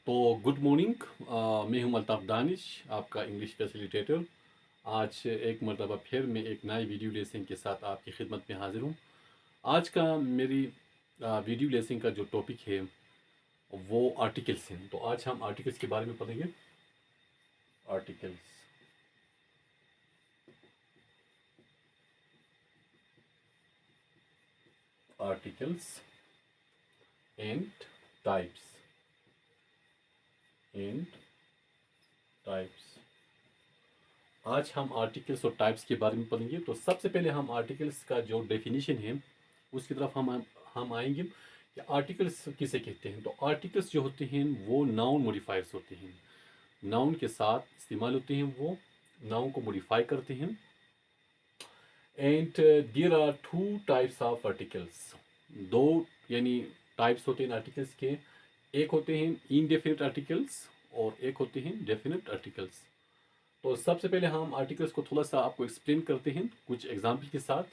तो good morning. मैं हूं अल्ताफ़ दानिश, आपका इंग्लिश फैसिलिटेटर। आज एक मरतबा फिर मैं एक नई वीडियो लेसन के साथ आपकी खिदमत में हाजिर हूं। आज का मेरी वीडियो लेसन का जो टॉपिक है वो आर्टिकल्स हैं। तो आज हम आर्टिकल्स के बारे में पढ़ेंगे। Articles articles and types and types आज हम आर्टिकल्स और टाइप्स के बारे में पढ़ेंगे। तो सबसे पहले हम आर्टिकल्स का जो डेफिनेशन है उसकी तरफ हम आएंगे कि आर्टिकल्स किसे कहते हैं। तो आर्टिकल्स जो होते हैं वो नाउन मॉडिफायर्स होते हैं, नाउन के साथ इस्तेमाल होते हैं, वो नाउन को मॉडिफाई करते हैं। And there are two types of articles. दो यानी टाइप्स होते हैं आर्टिकल्स के। एक होते हैं इनडेफिनिट आर्टिकल्स और एक होते हैं डेफिनिट आर्टिकल्स। तो सबसे पहले हम आर्टिकल्स को थोड़ा सा आपको एक्सप्लेन करते हैं कुछ एग्जाम्पल के साथ।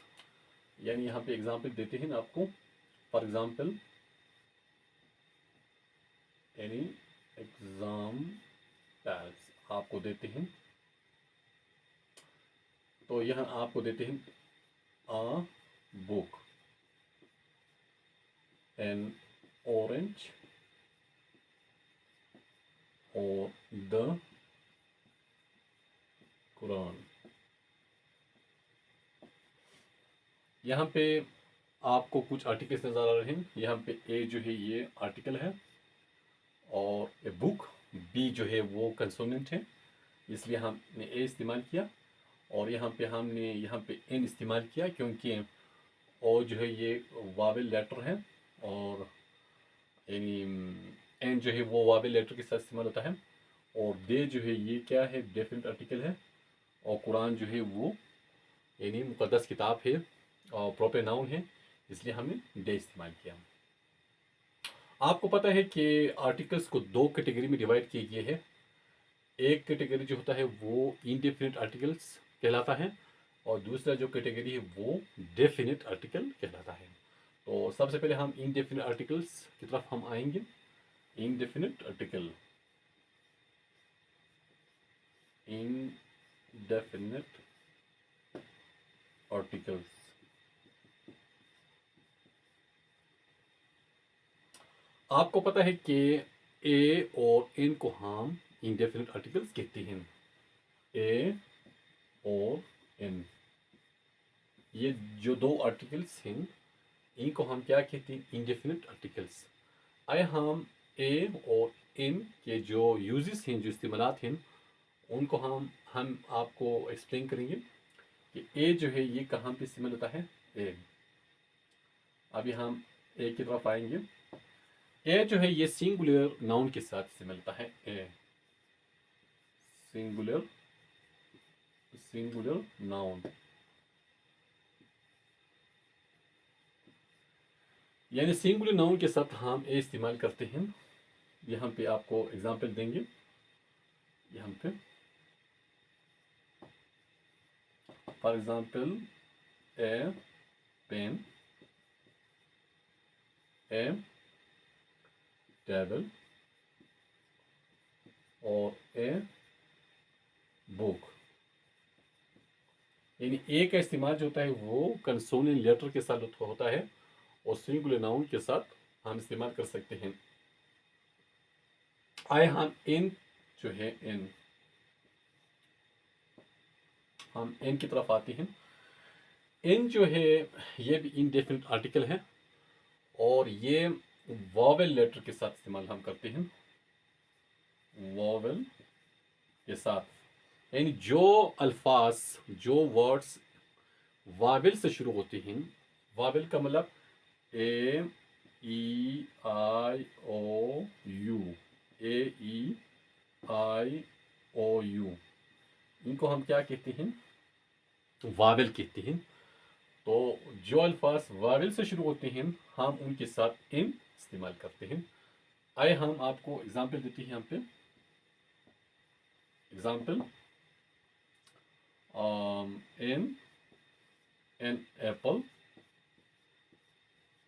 यानी यहाँ पे एग्जाम्पल देते हैं आपको। फॉर एग्जाम्पल एनी एग्जाम्पल्स आपको देते हैं। तो यहाँ आपको देते हैं आ बुक, एन ऑरेंज और द कुरान। यहाँ पे आपको कुछ आर्टिकल्स नज़र आ रहे हैं। यहाँ पे ए जो है ये आर्टिकल है और ए बुक, बी जो है वो कंसोनेंट है, इसलिए हमने ए इस्तेमाल किया। और यहाँ पे एन इस्तेमाल किया क्योंकि ओ जो है ये वावेल लेटर है और यानी एन जो है वो वावेल लेटर के साथ इस्तेमाल होता है। और दे जो है ये क्या है, डेफिनेट आर्टिकल है। और कुरान जो है वो यानी मुकद्दस किताब है और प्रॉपर नाउन है, इसलिए हमने दे इस्तेमाल किया। आपको पता है कि आर्टिकल्स को दो कैटेगरी में डिवाइड किए गए हैं। एक कैटेगरी जो होता है वो इनडेफिनिट आर्टिकल्स कहलाता है और दूसरा जो कैटेगरी है वो डेफिनिट आर्टिकल कहलाता है। तो सबसे पहले हम इनडेफिनिट आर्टिकल्स की तरफ हम आएंगे। Indefinite article, indefinite articles. आपको पता है कि ए और एन को हम इनडेफिनिट आर्टिकल्स कहते हैं। ए और एन, ये जो दो आर्टिकल्स हैं इनको हम क्या कहते हैं, इनडेफिनिट आर्टिकल्स। आए हम ए और इन के जो यूजेस हैं, जो इस्तेमालात हैं, उनको हम आपको एक्सप्लेन करेंगे कि ए जो है ये कहाँ पे इस्तेमाल होता है। ए, अभी हम ए की तरफ आएंगे। ए जो है ये सिंगुलर नाउन के साथ इस्तेमाल होता है। ए सिंगुलर, सिंगुलर नाउन यानी सिंगुलर नाउन के साथ हम ए इस्तेमाल करते हैं। यहाँ पे आपको एग्जांपल देंगे। यहाँ पे for example a pen, a table और ए बुक। यानी ए का इस्तेमाल जो होता है वो कंसोनेंट लेटर के साथ होता है और सिंगुलर नाउन के साथ हम इस्तेमाल कर सकते हैं। आए हम इन जो है इन, हम इन की तरफ आते हैं। इन जो है ये भी इनडेफिनिट आर्टिकल है और ये वॉवेल लेटर के साथ इस्तेमाल हम करते हैं। वॉवेल के साथ यानी जो अल्फाज, जो वर्ड्स वावेल से शुरू होते हैं। वावेल का मतलब ए ई आई ओ you, A E I O you, इनको हम क्या कहते हैं, वावेल कहते हैं। तो जो अल्फाज वावेल से शुरू होते हैं हम उनके साथ इन इस्तेमाल करते हैं। आए हम आपको एग्जाम्पल देते हैं। यहाँ पे एग्जाम्पल इन एन एप्पल,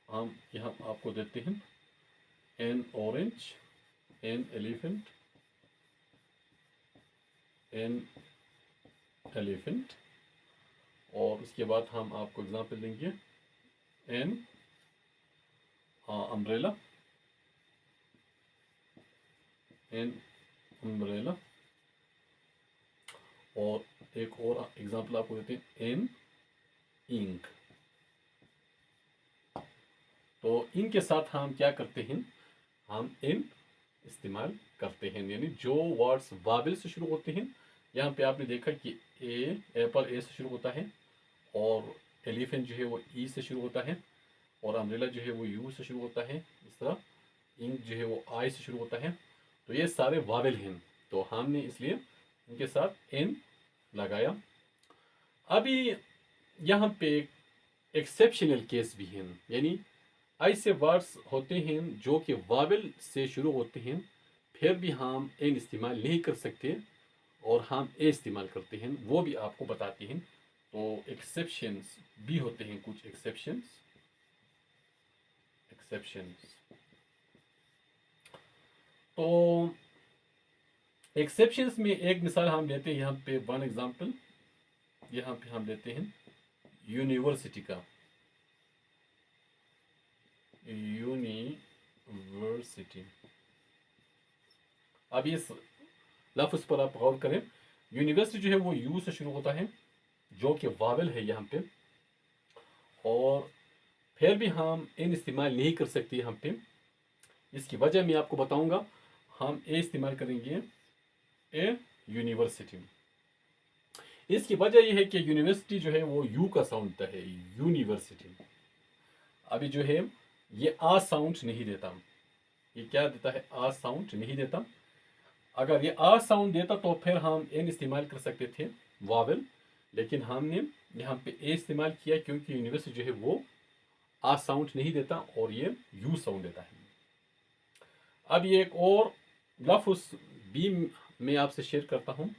हम यहाँ आपको देते हैं N orange, an elephant, an elephant. और उसके बाद हम आपको एग्जांपल देंगे एन अम्ब्रेला, एन अम्ब्रेला। और एक और एग्जांपल आपको देते हैं एन इंक। तो इनके साथ हम क्या करते हैं, हम इन इस्तेमाल करते हैं, यानी जो वर्ड्स वावेल से शुरू होते हैं। यहाँ पे आपने देखा कि ए, एप्पल ए से शुरू होता है, और एलिफेंट जो है वो ई से शुरू होता है, और अम्ब्रेला जो है वो यू से शुरू होता है। इस तरह इंक जो है वो आई से शुरू होता है। तो ये सारे वावेल हैं, तो हमने इसलिए इनके साथ एन लगाया। अभी यहाँ पे एक्सेप्शनल केस भी हैं, यानी ऐसे वर्ड्स होते हैं जो कि वावेल से शुरू होते हैं, फिर भी हम एन इस्तेमाल नहीं कर सकते और हम ए इस्तेमाल करते हैं, वो भी आपको बताते हैं। तो एक्सेप्शंस भी होते हैं, कुछ एक्सेप्शंस। तो एक्सेप्शंस में एक मिसाल हम लेते हैं, यहाँ पे वन एग्जांपल यहाँ पे हम लेते हैं यूनिवर्सिटी का, यूनिवर्सिटी। अब इस लफ्ज़ पर आप गौर करें, यूनिवर्सिटी जो है वो यू से शुरू होता है, जो कि वावेल है यहाँ पे, और फिर भी हम इन इस्तेमाल नहीं कर सकते यहाँ पे। इसकी वजह मैं आपको बताऊंगा। हम ए इस्तेमाल करेंगे, ए यूनिवर्सिटी। इसकी वजह यह है कि यूनिवर्सिटी जो है वो यू का साउंड देता है, यूनिवर्सिटी। अभी जो है ये आ साउंड नहीं देता, ये क्या देता है, आ साउंड नहीं देता। अगर ये आ साउंड देता तो फिर हम एन इस्तेमाल कर सकते थे, वावेल, लेकिन हमने यहाँ पे ए इस्तेमाल किया क्योंकि यूनिवर्सिटी जो है वो आ साउंड नहीं देता और ये यू साउंड देता है। अब ये एक और लफ्ज़ भी मैं आपसे शेयर करता हूँ,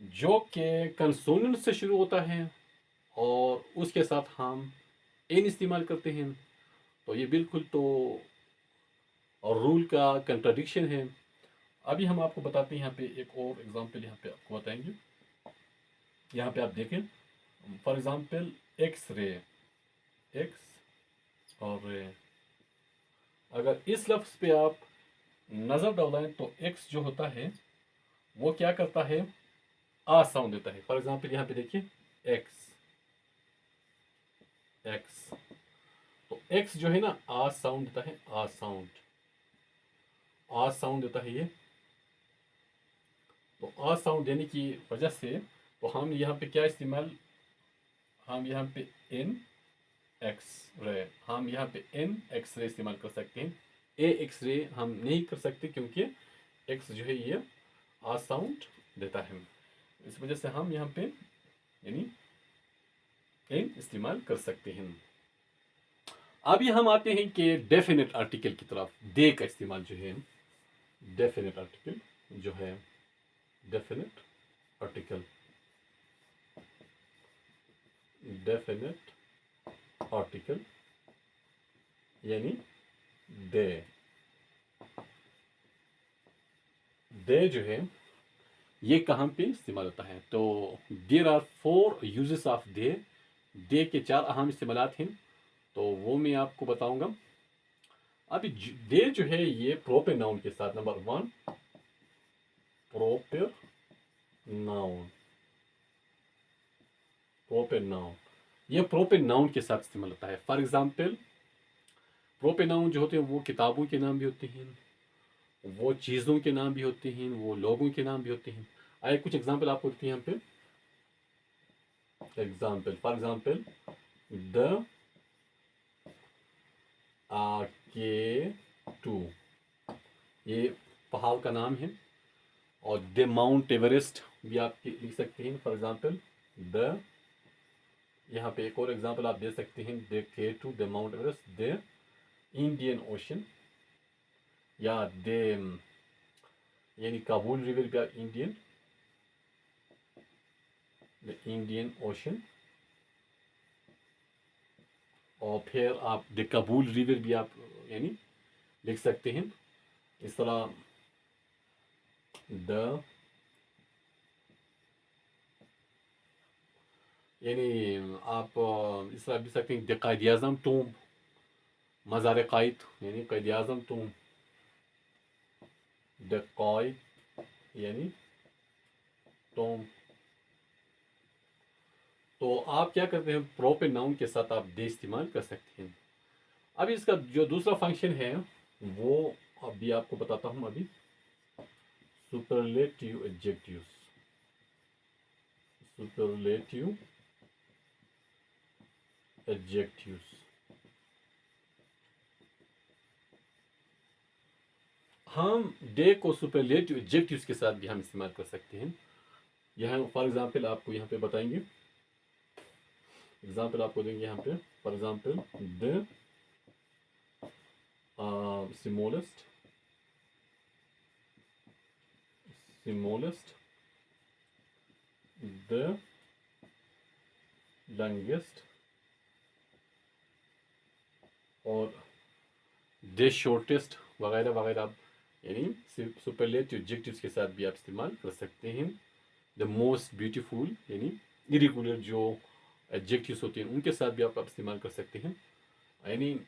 जो कि कंसोनेंट से शुरू होता है और उसके साथ हम एन इस्तेमाल करते हैं। तो ये बिल्कुल तो रूल का कंट्राडिक्शन है। अभी हम आपको बताते हैं, यहाँ पे एक और एग्जांपल यहाँ पे आपको बताएंगे। यहाँ पे आप देखें, for example X ray, x और रे। अगर इस लफ्ज़ पे आप नज़र डालें तो एक्स जो होता है वो क्या करता है, आ साउंड देता है। फॉर एग्जांपल यहाँ पे देखिए एक्स, एक्स। तो एक्स जो है ना, आ साउंड देता है, आ साउंड, आ साउंड देता है ये। तो आ साउंड देने की वजह से तो हम यहाँ पे क्या इस्तेमाल, हम यहाँ पे एन एक्स रे, हम यहाँ पे एन एक्स रे इस्तेमाल कर सकते हैं। ए एक्स रे हम नहीं कर सकते क्योंकि एक्स जो है ये आ साउंड देता है। इस वजह से हम यहाँ पे यानी एन इस्तेमाल कर सकते हैं। अभी हम आते हैं कि डेफिनेट आर्टिकल की तरफ। दे का इस्तेमाल जो है, डेफिनेट आर्टिकल जो है, डेफिनेट आर्टिकल, डेफिनेट आर्टिकल यानी दे। दे जो है ये कहाँ पे इस्तेमाल होता है, तो देयर आर 4 यूजेस ऑफ दे। दे के 4 अहम इस्तेमालात हैं, तो वो मैं आपको बताऊंगा। अभी दे जो है ये प्रोपर नाउन के साथ, number 1 proper noun, proper noun, ये प्रोपर नाउन के साथ इस्तेमाल होता है। फॉर एग्जांपल प्रोपर नाउन जो होते हैं वो किताबों के नाम भी होते हैं, वो चीज़ों के नाम भी होते हैं, वो लोगों के नाम भी होते हैं। आइए कुछ एग्जांपल आपको देते हैं यहाँ पे। Example, for example the K to, ये पहाड़ का नाम है। और द माउंट एवरेस्ट भी आप लिख सकते हैं। फॉर एग्जाम्पल द, यहाँ पे एक और एग्जाम्पल आप दे सकते हैं, the K two, the Mount Everest, the Indian Ocean, या द यानी काबुल रिवर भी आप इंडियन, द इंडियन ओशन। और फिर आप द काबुल रिवर भी आप यानी लिख सकते हैं। इस तरह द, यानी आप इस तरह भी सकते हैं द कायद आज़म टूम, मज़ार कायद यानी कायद आज़म टूम, द कायद यानी टूम। तो आप क्या करते हैं, प्रॉपर नाउन के साथ आप दे इस्तेमाल कर सकते हैं। अब इसका जो दूसरा फंक्शन है वो अभी आपको बताता हूँ। अभी सुपरलेटिव एडजेक्टिव्स, सुपरलेटिव एडजेक्टिव्स, हम डे को सुपरलेटिव एडजेक्टिव्स के साथ भी हम इस्तेमाल कर सकते हैं। यहाँ फॉर एग्जांपल आपको यहाँ पे बताएंगे, एग्जांपल आपको देंगे यहाँ पे। For example the smallest, smallest, the longest और द शॉर्टेस्ट वगैरह वगैरह। आप यानी सुपरलेटिव एडजेक्टिव्स के साथ भी आप इस्तेमाल कर सकते हैं। द मोस्ट ब्यूटीफुल यानी इरेगुलर जो एडजेक्टिव्स होते हैं उनके साथ भी आप इस्तेमाल कर सकते हैं। यानी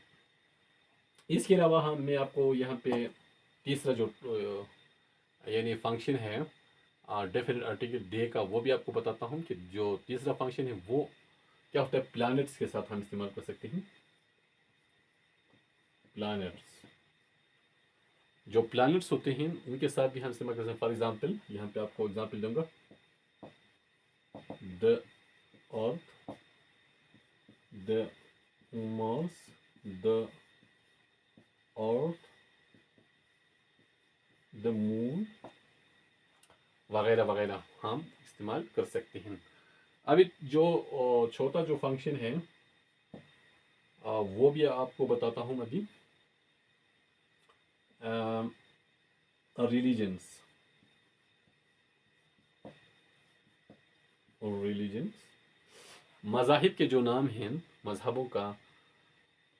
इसके अलावा हम मैं आपको यहाँ पे तीसरा जो यानी फंक्शन है डेफिनेट आर्टिकल डे का, वो भी आपको बताता हूँ कि जो तीसरा फंक्शन है वो क्या होता है। प्लैनेट्स के साथ हम इस्तेमाल कर सकते हैं। प्लैनेट्स, जो प्लैनेट्स होते हैं उनके साथ भी हम इस्तेमाल कर सकते हैं। फॉर एग्जांपल यहाँ पे आपको एग्जांपल दूंगा, the earth, the Mars, the earth, the moon वगैरह वगैरह हम इस्तेमाल कर सकते हैं। अभी जो छोटा जो फंक्शन है वो भी आपको बताता हूँ अभी। रिलीजन्स, और रिलीजन्स मज़ाहिब के जो नाम हैं, मज़हबों का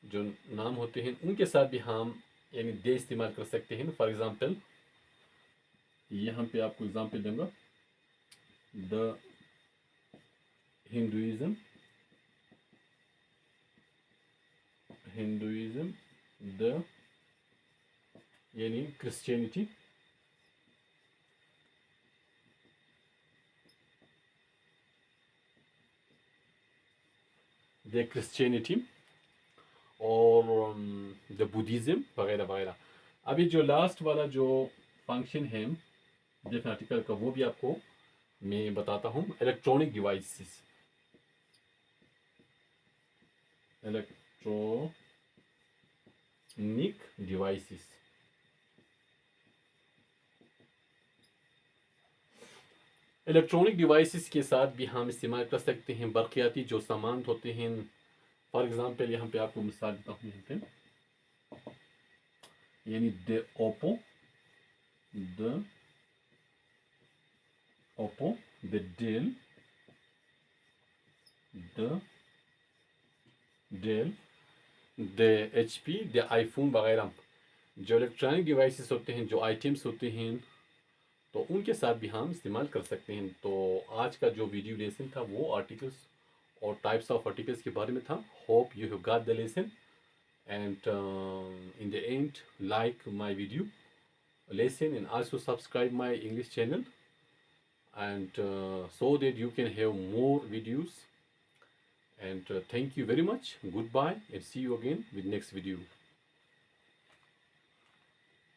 जो नाम होते हैं उनके साथ भी हम यानी दे इस्तेमाल कर सकते हैं। फॉर एग्जांपल यहाँ पे आपको एग्जांपल दूंगा, द हिंदुइज्म, हिंदुइज्म, द यानी क्रिश्चियनिटी, द क्रिश्चियनिटी और द बुद्धिज़्म वगैरह वगैरह। अभी जो लास्ट वाला जो फंक्शन है डेफिनेट आर्टिकल का वो भी आपको मैं बताता हूँ। Electronic devices, electronic devices, electronic devices के साथ भी हम इस्तेमाल कर सकते हैं बरक़ियाती जो सामान होते हैं। फॉर एग्जांपल यहाँ पे आपको मिसाल देता हूँ, यहाँ पे यानी the Oppo, the Oppo, the Dell, the Dell, the HP, the iPhone वगैरह। जो इलेक्ट्रॉनिक डिवाइसेस होते हैं, जो आइटम्स होते हैं, तो उनके साथ भी हम इस्तेमाल कर सकते हैं। तो आज का जो वीडियो लेसन था वो आर्टिकल्स और टाइप्स ऑफ आर्टिकल्स के बारे में था। Hope you have got the lesson and in the end like my video lesson and also subscribe my English channel and so that you can have more videos and thank you very much. Goodbye and see you again with next video.